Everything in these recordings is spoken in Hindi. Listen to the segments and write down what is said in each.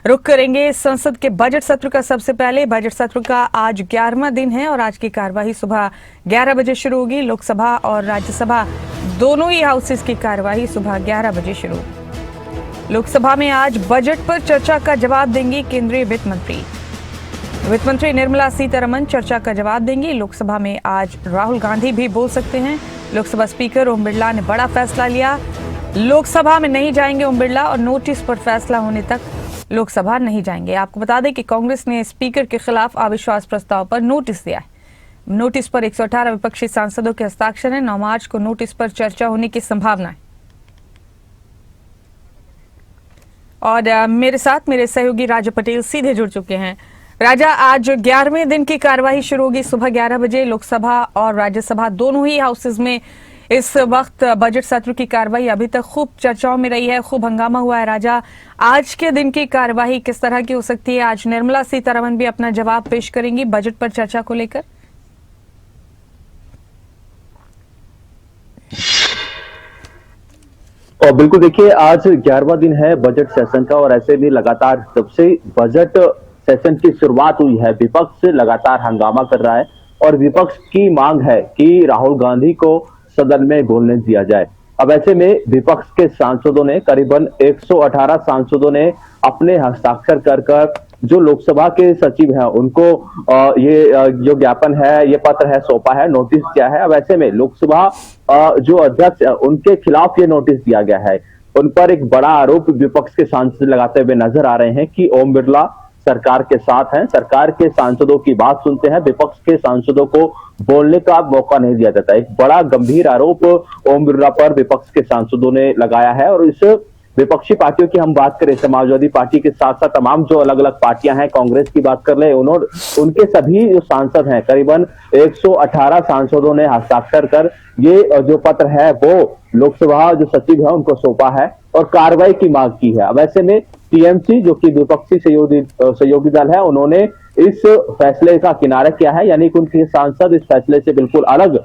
रुक करेंगे संसद के बजट सत्र का। सबसे पहले बजट सत्र का आज 11वां दिन है और आज की कार्यवाही सुबह 11 बजे शुरू होगी। लोकसभा और राज्यसभा दोनों ही हाउसेस की कार्यवाही सुबह 11 बजे शुरू होगी। लोकसभा में आज बजट पर चर्चा का जवाब देंगी केंद्रीय वित्त मंत्री निर्मला सीतारमण चर्चा का जवाब देंगी। लोकसभा में आज राहुल गांधी भी बोल सकते हैं। लोकसभा स्पीकर ओम बिरला ने बड़ा फैसला लिया। लोकसभा में नहीं जाएंगे ओम बिरला और नोटिस पर फैसला होने तक लोकसभा नहीं जाएंगे। आपको बता दें कि कांग्रेस ने स्पीकर के खिलाफ अविश्वास प्रस्ताव पर नोटिस दिया है। नोटिस पर 118 विपक्षी सांसदों के हस्ताक्षर हैं। 9 मार्च को नोटिस पर चर्चा होने की संभावना है। और मेरे साथ मेरे सहयोगी राजा पटेल सीधे जुड़ चुके हैं। राजा, आज 11वें दिन की कार्यवाही शुरू होगी सुबह 11 बजे। लोकसभा और राज्यसभा दोनों ही हाउसेज में इस वक्त बजट सत्र की कार्यवाही अभी तक खूब चर्चाओं में रही है, खूब हंगामा हुआ है। राजा, आज के दिन की कार्यवाही किस तरह की हो सकती है? आज निर्मला सीतारमण भी अपना जवाब पेश करेंगी बजट पर चर्चा को लेकर। और बिल्कुल देखिए, आज 11वां दिन है बजट सेशन का और ऐसे में लगातार जब से बजट सेशन की शुरुआत हुई है विपक्ष लगातार हंगामा कर रहा है और विपक्ष की मांग है कि राहुल गांधी को सदन में बोलने दिया जाए। अब ऐसे में विपक्ष के सांसदों ने करीबन 118 सांसदों ने अपने हस्ताक्षर कर जो लोकसभा के सचिव हैं उनको ये जो ज्ञापन है, ये पत्र है सौंपा है, नोटिस किया है। अब ऐसे में लोकसभा जो अध्यक्ष उनके खिलाफ ये नोटिस दिया गया है। उन पर एक बड़ा आरोप विपक्ष के सांसद लगाते हुए नजर आ रहे हैं कि ओम बिरला सरकार के साथ हैं, सरकार के सांसदों की बात सुनते हैं, विपक्ष के सांसदों को बोलने का मौका नहीं दिया जाता। एक बड़ा गंभीर आरोप ओम बिरला पर विपक्ष के सांसदों ने लगाया है। और इस विपक्षी पार्टियों की हम बात करें, समाजवादी पार्टी के साथ साथ तमाम जो अलग अलग पार्टियां हैं, कांग्रेस की बात कर ले, उनके सभी जो सांसद हैं करीबन 118 सांसदों ने हस्ताक्षर कर ये जो पत्र है वो लोकसभा जो सचिव है उनको सौंपा है और कार्रवाई की मांग की है। अब ऐसे में टीएमसी जो कि विपक्षी सहयोगी दल है, उन्होंने इस फैसले का किनारा किया है, यानी कि उनके सांसद इस फैसले से बिल्कुल अलग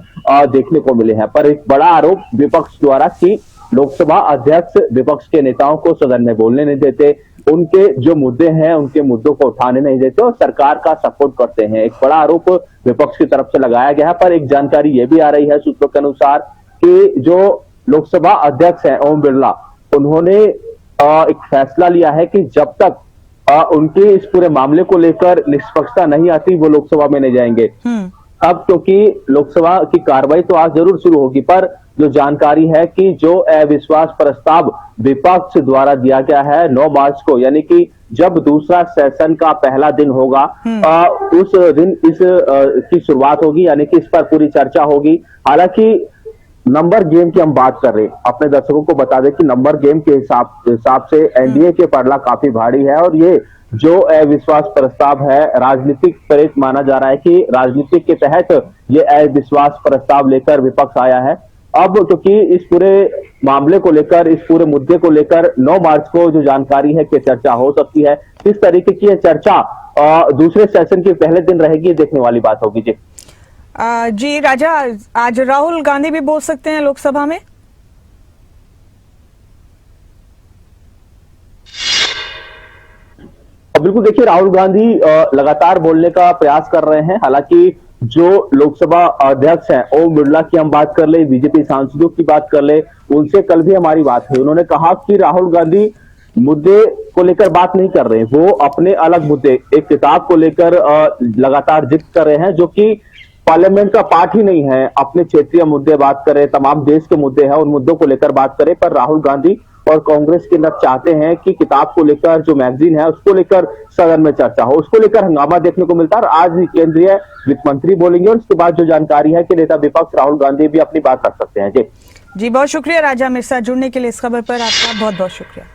देखने को मिले हैं। पर एक बड़ा आरोप विपक्ष द्वारा कि लोकसभा अध्यक्ष विपक्ष के नेताओं को सदन में बोलने नहीं देते, उनके जो मुद्दे हैं उनके मुद्दों को उठाने नहीं देते और सरकार का सपोर्ट करते हैं। एक बड़ा आरोप विपक्ष की तरफ से लगाया गया है। पर एक जानकारी ये भी आ रही है सूत्रों के अनुसार कि जो लोकसभा अध्यक्ष है ओम बिरला, उन्होंने एक फैसला लिया है कि जब तक उनके इस पूरे मामले को लेकर निष्पक्षता नहीं आती वो लोकसभा में नहीं जाएंगे। अब क्योंकि लोकसभा की कार्रवाई तो आज जरूर शुरू होगी, पर जो जानकारी है कि जो अविश्वास प्रस्ताव विपक्ष द्वारा दिया गया है 9 मार्च को, यानी कि जब दूसरा सेशन का पहला दिन होगा उस दिन इस की शुरुआत होगी, यानी कि इस पर पूरी चर्चा होगी। हालांकि नंबर गेम की हम बात कर रहे हैं, अपने दर्शकों को बता दें कि नंबर गेम के हिसाब से एनडीए के पलड़ा काफी भारी है और ये जो अविश्वास प्रस्ताव है राजनीतिक प्रेरित माना जा रहा है कि राजनीतिक के तहत ये अविश्वास प्रस्ताव लेकर विपक्ष आया है। अब क्योंकि इस पूरे मामले को लेकर, इस पूरे मुद्दे को लेकर 9 मार्च को जो जानकारी है कि चर्चा हो सकती है, किस तरीके की यह चर्चा दूसरे सेशन के पहले दिन रहेगी, देखने वाली बात होगी। जी राजा, आज राहुल गांधी भी बोल सकते हैं लोकसभा में? बिल्कुल देखिए, राहुल गांधी लगातार बोलने का प्रयास कर रहे हैं। हालांकि जो लोकसभा अध्यक्ष हैं ओम बिरला की हम बात कर ले, बीजेपी सांसदों की बात कर ले, उनसे कल भी हमारी बात हुई। उन्होंने कहा कि राहुल गांधी मुद्दे को लेकर बात नहीं कर रहे, वो अपने अलग मुद्दे, एक किताब को लेकर लगातार जिक्र कर रहे हैं जो कि पार्लियामेंट का पार्ट ही नहीं है। अपने क्षेत्रीय मुद्दे बात करें, तमाम देश के मुद्दे हैं, उन मुद्दों को लेकर बात करें। पर राहुल गांधी और कांग्रेस के लोग चाहते हैं कि किताब को लेकर, जो मैगजीन है उसको लेकर सदन में चर्चा हो, उसको लेकर हंगामा देखने को मिलता है। और आज केंद्रीय वित्त मंत्री बोलेंगे और उसके बाद जो जानकारी है कि नेता विपक्ष राहुल गांधी भी अपनी बात रख सकते हैं। जी बहुत शुक्रिया राजा, मेरे साथ जुड़ने के लिए। इस खबर पर आपका बहुत बहुत शुक्रिया।